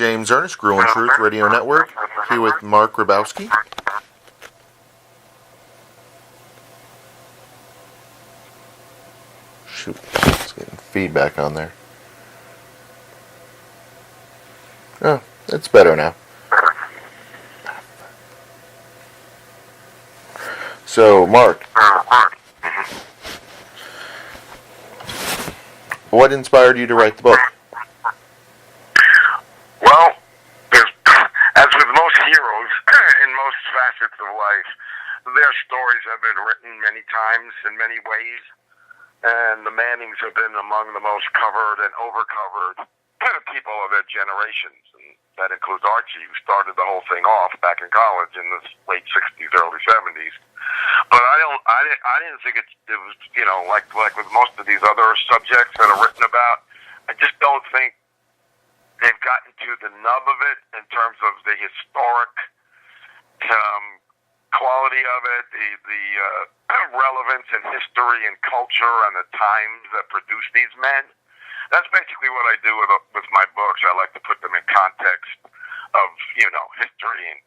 James Ernest, Gruel and Truth Radio Network, here with Mark Ribowsky. Shoot, it's getting feedback on there. Oh, it's better now. So, Mark, what inspired you to write the book? Well, as with most heroes in most facets of life, their stories have been written many times in many ways, and the Mannings have been among the most covered and overcovered people of their generations, and that includes Archie, who started the whole thing off back in college in the late '60s, early '70s. But I didn't think it was, like with most of these other subjects that are written about. I just don't think they've gotten to the nub of it in terms of the historic quality of it, the relevance in history and culture and the times that produced these men. That's basically what I do with my books. I like to put them in context of, history and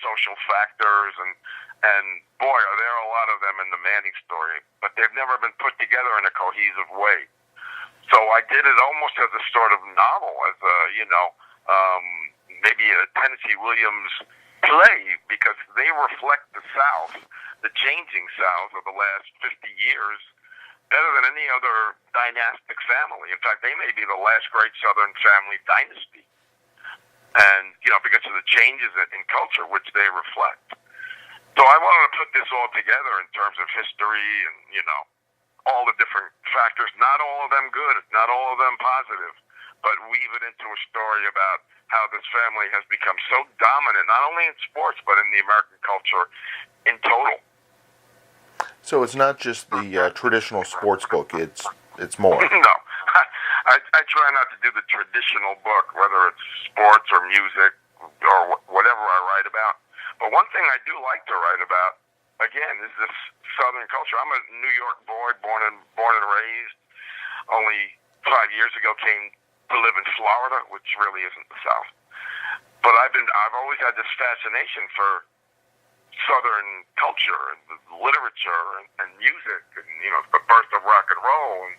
social factors, and boy, are there a lot of them in the Manning story, but they've never been put together in a cohesive way. So I did it almost as a sort of novel, as a, maybe a Tennessee Williams play, because they reflect the South, the changing South of the last 50 years, better than any other dynastic family. In fact, they may be the last great Southern family dynasty. And, because of the changes in culture which they reflect. So I wanted to put this all together in terms of history and, all the different factors, not all of them good, not all of them positive, but weave it into a story about how this family has become so dominant, not only in sports, but in the American culture in total. So it's not just the traditional sports book, it's more. No. I try not to do the traditional book, whether it's sports or music or whatever I write about. But one thing I do like to write about, again, is this Southern culture. I'm a New York boy, born and raised. Only 5 years ago came to live in Florida, which really isn't the South. But I've always had this fascination for Southern culture and literature and music and, the birth of rock and roll and,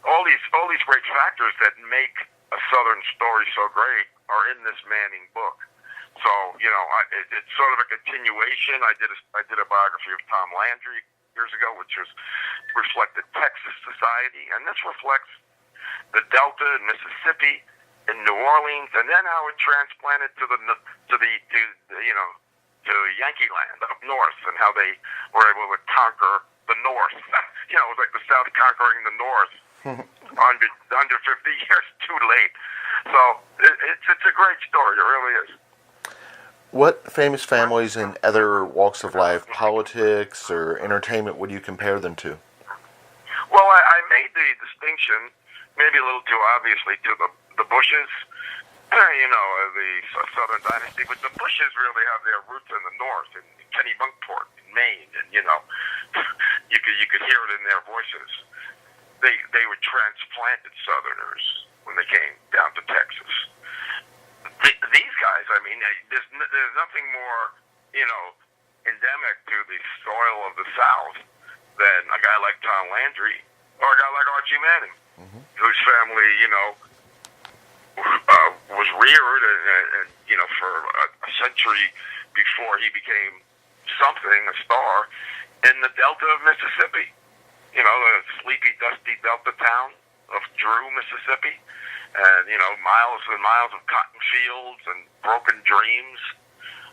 all these great factors that make a Southern story so great are in this Manning book. So, it's sort of a continuation. I did a biography of Tom Landry years ago, which reflected Texas society, and this reflects the Delta and Mississippi and New Orleans, and then how it transplanted to Yankee Land up north, and how they were able to conquer the North. It was like the South conquering the North. 150 years too late. So it's a great story. It really is. What famous families in other walks of life, politics or entertainment, would you compare them to? Well, I made the distinction, maybe a little too obviously, to the Bushes, the Southern Dynasty, but the Bushes really have their roots in the North, in Kennebunkport, in Maine, and you could hear it in their voices. They were transplanted Southerners when they came down to Texas. These guys, there's nothing more, endemic to the soil of the South than a guy like Tom Landry or a guy like Archie Manning, whose family, was reared and for a century before he became something, a star, in the Delta of Mississippi. The sleepy, dusty Delta town of Drew, Mississippi. And, miles and miles of cotton fields and broken dreams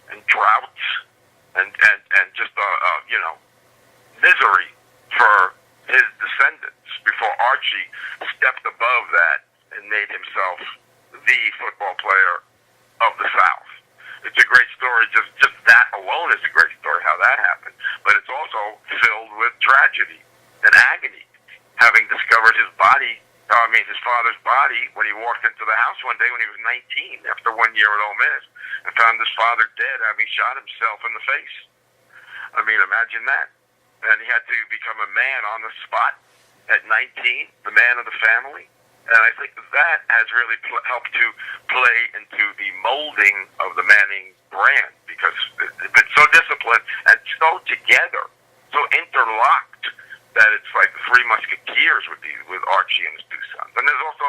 and droughts and just, misery for his descendants before Archie stepped above that and made himself the football player of the South. It's a great story. Just that alone is a great story, how that happened. But it's also filled with tragedy and agony, having discovered his father's body when he walked into the house one day when he was 19 after 1 year at Ole Miss and found his father dead, having shot himself in the face. Imagine that. And he had to become a man on the spot at 19, the man of the family, And I think that has really helped to play into the molding of the Manning brand because it's been so disciplined and so together, so interlocked that it's like the Three Musketeers with Archie and his two sons. And there's also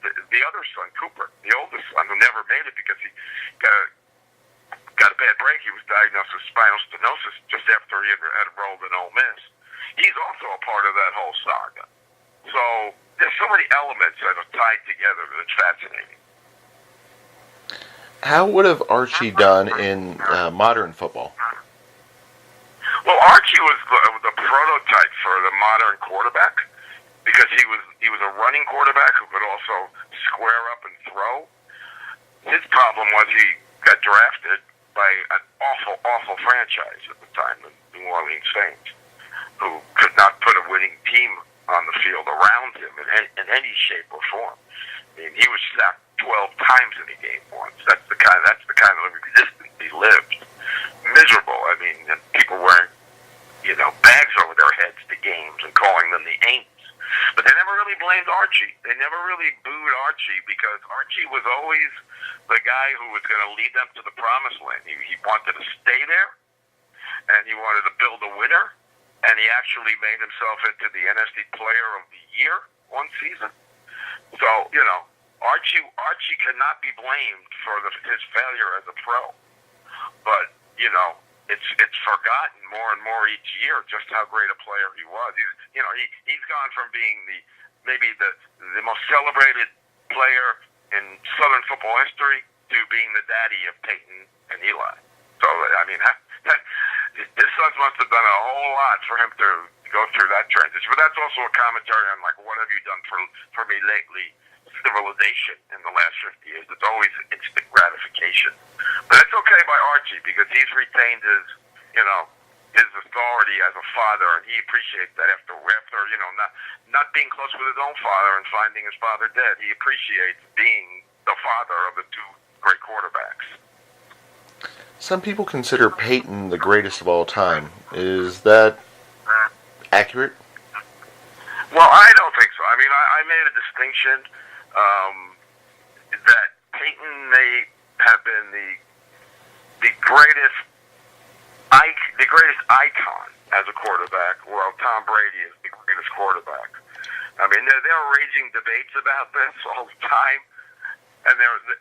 the other son, Cooper, the oldest son, who never made it because he got a bad break. He was diagnosed with spinal stenosis just after he had enrolled in Ole Miss. He's also a part of that whole saga. So there's so many elements that are tied together that it's fascinating. How would have Archie done in modern football? Well, Archie was the prototype for the modern quarterback because he was a running quarterback who could also square up and throw. His problem was he got drafted by an awful franchise at the time, the New Orleans Saints, who could not put a winning team on the field around him in any shape or form. I mean, he was sacked 12 times in a game once. That's the kind of existence he lived. Miserable. I mean, and people wearing, bags over their heads to games and calling them the Aints. But they never really blamed Archie. They never really booed Archie because Archie was always the guy who was going to lead them to the promised land. He wanted to stay there, and he wanted to build a winner, and he actually made himself into the NFC Player of the Year one season. So, Archie cannot be blamed for his failure as a pro. But, it's forgotten more and more each year just how great a player he was. He's gone from being maybe the most celebrated player in Southern football history to being the daddy of Peyton and Eli. So, I mean, his sons must have done a whole lot for him to go through that transition. But that's also a commentary on, what have you done for me lately? Civilization in the last 50 years. It's always instant gratification. But it's okay by Archie because he's retained his authority as a father, and he appreciates that after not being close with his own father and finding his father dead. He appreciates being the father of the two great quarterbacks. Some people consider Peyton the greatest of all time. Is that accurate? Well, I don't think so. I mean, I made a distinction that Peyton may have been the greatest icon as a quarterback, while Tom Brady is the greatest quarterback. I mean, there are raging debates about this all the time, and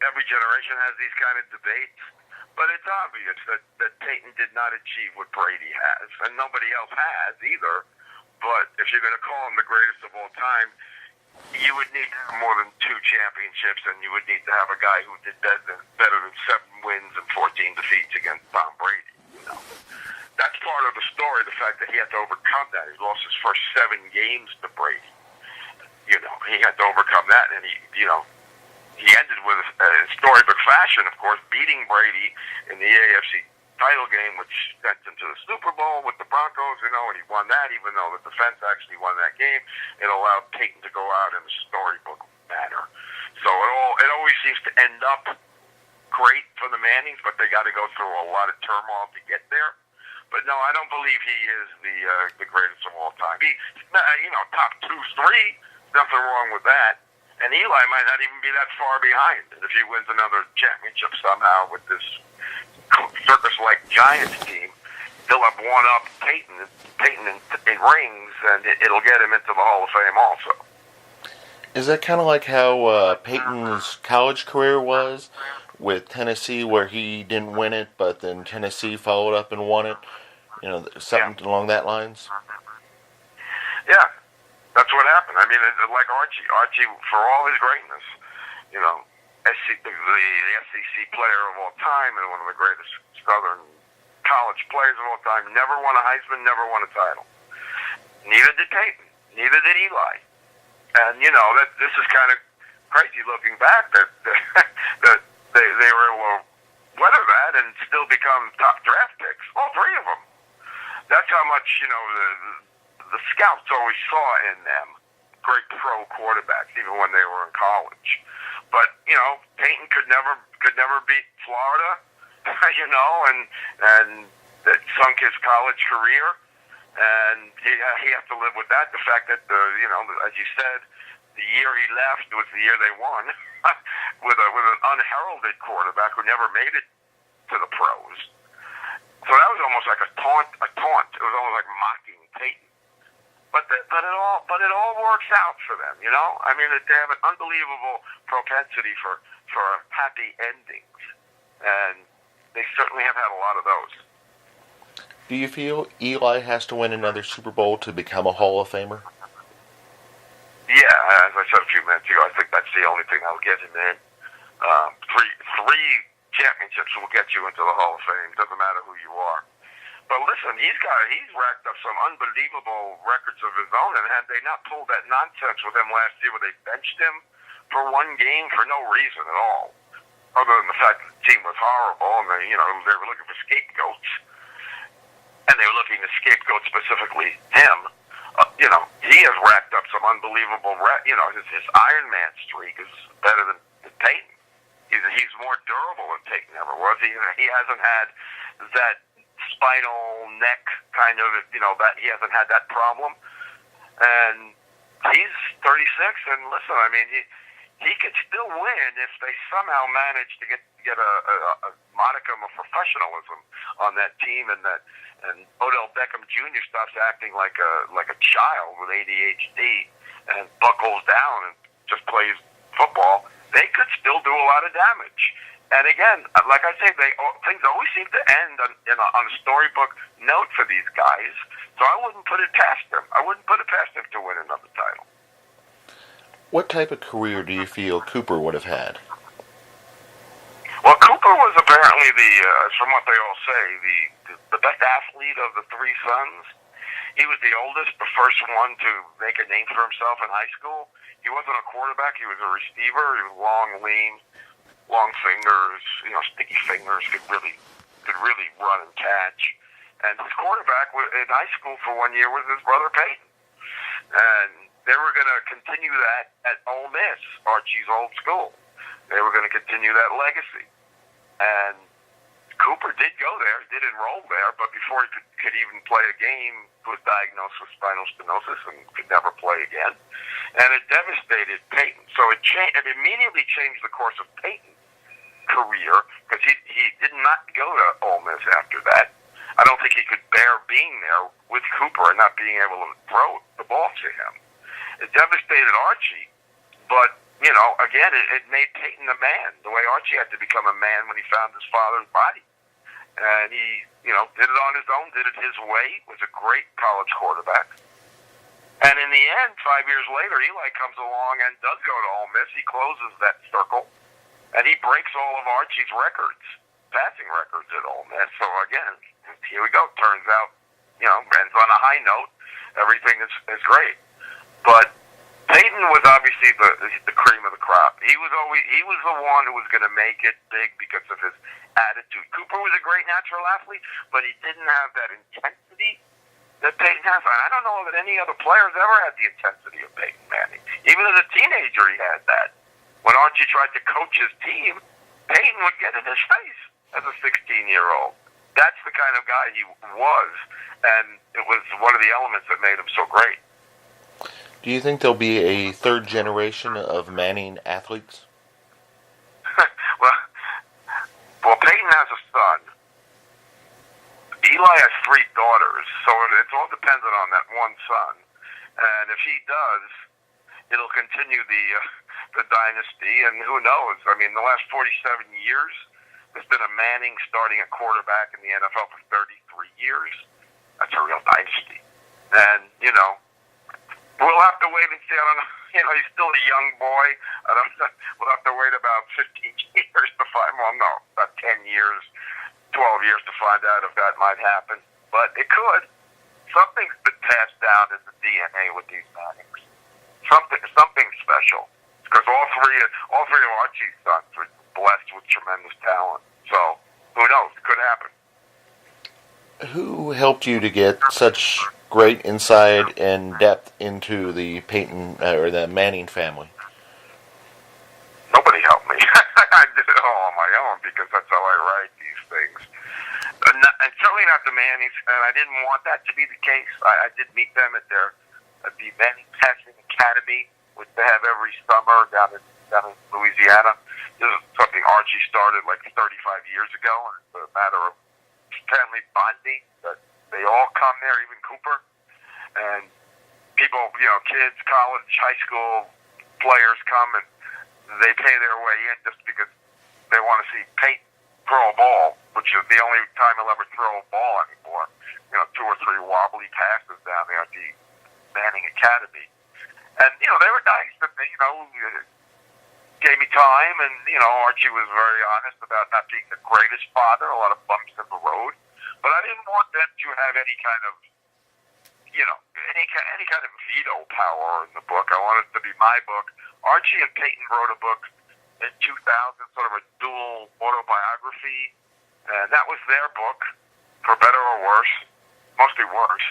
every generation has these kind of debates. But it's obvious that Peyton did not achieve what Brady has, and nobody else has either. But if you're going to call him the greatest of all time, you would need to have more than 2 championships, and you would need to have a guy who did better than 7 wins and 14 defeats against Tom Brady. That's part of the story, the fact that he had to overcome that. He lost his first 7 games to Brady. He had to overcome that, and he ended with a storybook fashion, of course, beating Brady in the AFC title game, which sent him to the Super Bowl with the Broncos, and he won that, even though the defense actually won that game. It allowed Peyton to go out in a storybook manner. So it always seems to end up great for the Mannings, but they got to go through a lot of turmoil to get there. But no, I don't believe he is the greatest of all time. He, top 2, 3, nothing wrong with that. And Eli might not even be that far behind. And if he wins another championship somehow with this circus-like Giants team, he'll have won up Peyton in rings, and it'll get him into the Hall of Fame also. Is that kind of like how Peyton's college career was with Tennessee, where he didn't win it, but then Tennessee followed up and won it? Something along that lines? Yeah, that's what happened. I mean, like Archie, for all his greatness, the SEC player of all time and one of the greatest Southern college players of all time, never won a Heisman, never won a title. Neither did Peyton. Neither did Eli. And, that this is kind of crazy looking back that they were able to weather that and still become top draft picks. All 3 of them. That's how much, the scouts always saw in them great pro quarterbacks, even when they were in college. But, Peyton could never beat Florida, and that sunk his college career. And he has to live with that. The fact that, as you said, The year he left was the year they won with an unheralded quarterback who never made it to the pros. So that was almost like a taunt. It was almost like mocking Peyton. But it all works out for them, you know. I mean, they have an unbelievable propensity for happy endings, and they certainly have had a lot of those. Do you feel Eli has to win another Super Bowl to become a Hall of Famer? Yeah, as I said a few minutes ago, I think that's the only thing that'll get him in. Three championships will get you into the Hall of Fame. Doesn't matter who you are. But listen, he's racked up some unbelievable records of his own, and had they not pulled that nonsense with him last year where they benched him for one game for no reason at all, other than the fact that the team was horrible and they were looking for scapegoats, and they were looking to scapegoat specifically him. He has racked up some unbelievable. His Iron Man streak is better than Peyton. He's more durable than Peyton ever was. He hasn't had that spinal neck kind of, that he hasn't had that problem. And he's 36, and listen, I mean, he could still win if they somehow manage to get a modicum of professionalism on that team, and Odell Beckham Jr. stops acting like a child with ADHD and buckles down and just plays football. They could still do a lot of damage. And again, like I say, things always seem to end on a storybook note for these guys. So I wouldn't put it past them. I wouldn't put it past them to win another title. What type of career do you feel Cooper would have had? Well, Cooper was apparently from what they all say, the best athlete of the three sons. He was the oldest, the first one to make a name for himself in high school. He wasn't a quarterback. He was a receiver. He was long, lean, long fingers, sticky fingers, could really run and catch. And his quarterback in high school for 1 year was his brother Peyton. And they were going to continue that at Ole Miss, Archie's old school. They were going to continue that legacy. And Cooper did go there, did enroll there, but before he could even play a game, he was diagnosed with spinal stenosis and could never play again. And it devastated Peyton. So it immediately changed the course of Peyton's career, because he did not go to Ole Miss after that. I don't think he could bear being there with Cooper and not being able to throw the ball to him. It devastated Archie, but again, it made Peyton a man, the way Archie had to become a man when he found his father's body. And he, did it on his own, did it his way, was a great college quarterback. And in the end, 5 years later, Eli comes along and does go to Ole Miss. He closes that circle, and he breaks all of Archie's records, passing records at Ole Miss. So again, here we go. Turns out, ends on a high note. Everything is great. But Peyton was obviously the cream of the crop. He was the one who was going to make it big because of his attitude. Cooper was a great natural athlete, but he didn't have that intensity that Peyton has. I don't know that any other players ever had the intensity of Peyton Manning. Even as a teenager, he had that. When Archie tried to coach his team, Peyton would get in his face as a 16-year-old. That's the kind of guy he was, and it was one of the elements that made him so great. Do you think there'll be a third generation of Manning athletes? well, Peyton has a son. Eli has 3 daughters, so it's all dependent on that one son. And if he does, it'll continue the dynasty, and who knows? I mean, the last 47 years, there's been a Manning starting at quarterback in the NFL for 33 years. That's a real dynasty. And, we'll have to wait and see. I don't know. He's still a young boy. We'll have to wait about 15 years to find, about 10 years, 12 years to find out if that might happen. But it could. Something's been passed down in the DNA with these Mannings. Something special. Because all three of Archie's sons were blessed with tremendous talent. So, who knows? It could happen. Who helped you to get such great insight and depth into the Peyton or the Manning family? Nobody helped me. I did it all on my own because that's how I write these things. And certainly not the Mannings, and I didn't want that to be the case. I did meet them at the Manning Passing Academy which they have every summer down in Louisiana. This is something Archie started like 35 years ago, and it's a matter of family bonding. That they all come there, even Cooper, and people, kids, college, high school players come, and they pay their way in just because they want to see Peyton throw a ball, which is the only time he'll ever throw a ball anymore. 2 or 3 wobbly passes down there at the Manning Academy. And, they were nice, but they, gave me time, and, Archie was very honest about not being the greatest father, a lot of bumps in the road. But I didn't want them to have any kind of, any kind of veto power in the book. I wanted it to be my book. Archie and Peyton wrote a book in 2000, sort of a dual autobiography, and that was their book, for better or worse, mostly worse,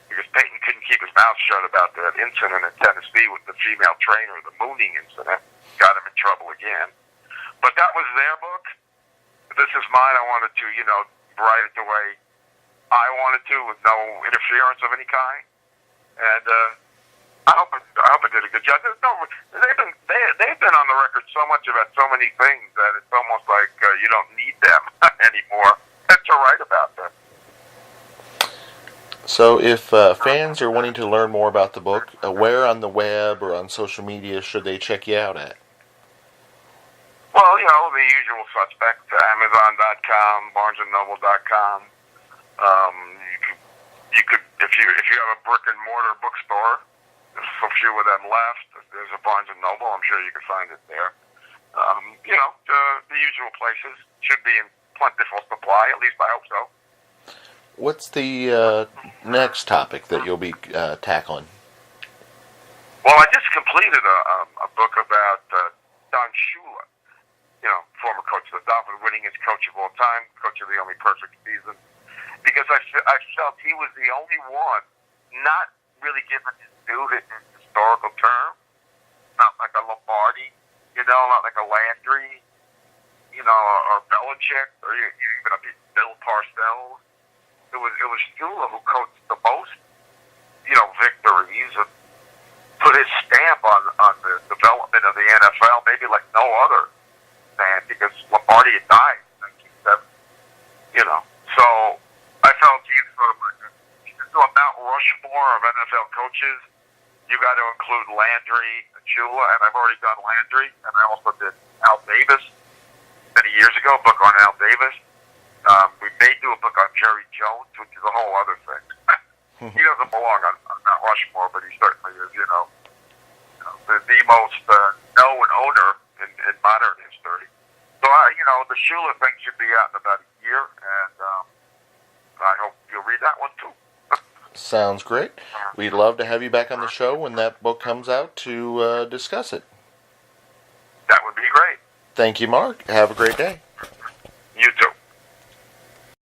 because Peyton couldn't keep his mouth shut about that incident in Tennessee with the female trainer, the mooning incident, got him in trouble again. But that was their book. This is mine. I wanted to, write it the way I wanted to, with no interference of any kind. And I hope I did a good job. They've been on the record so much about so many things that it's almost like you don't need them anymore to write about them. So if fans are wanting to learn more about the book, where on the web or on social media should they check you out at? Well, the usual suspects, Amazon.com, BarnesandNoble.com. You could, if you have a brick and mortar bookstore, there's a few of them left. There's a Barnes and Noble. I'm sure you can find it there. The usual places should be in plentiful supply. At least I hope so. What's the next topic that you'll be tackling? Well, I just completed a book about Don Shula, former coach of the Dolphins, winningest coach of all time, coach of the only perfect season, because I felt he was the only one not really given his due in historical terms, not like a Lombardi, not like a Landry, or Belichick, or even a Bill Parcells. It was Shula who coached the most, victories, and put his stamp on the development of the NFL, maybe like no other man, because Lombardi had died in 1970. So I felt he's sort of like a Mount Rushmore of NFL coaches. You got to include Landry and Shula, and I've already done Landry, and I also did Al Davis many years ago, a book on Al Davis. We may do a book on Jerry Jones, which is a whole other thing. He doesn't belong on Mount Rushmore, but he certainly is, the most known owner in modern history. So, the Shula thing should be out in about a year, and I hope you'll read that one too. Sounds great. We'd love to have you back on the show when that book comes out to discuss it. That would be great. Thank you, Mark. Have a great day.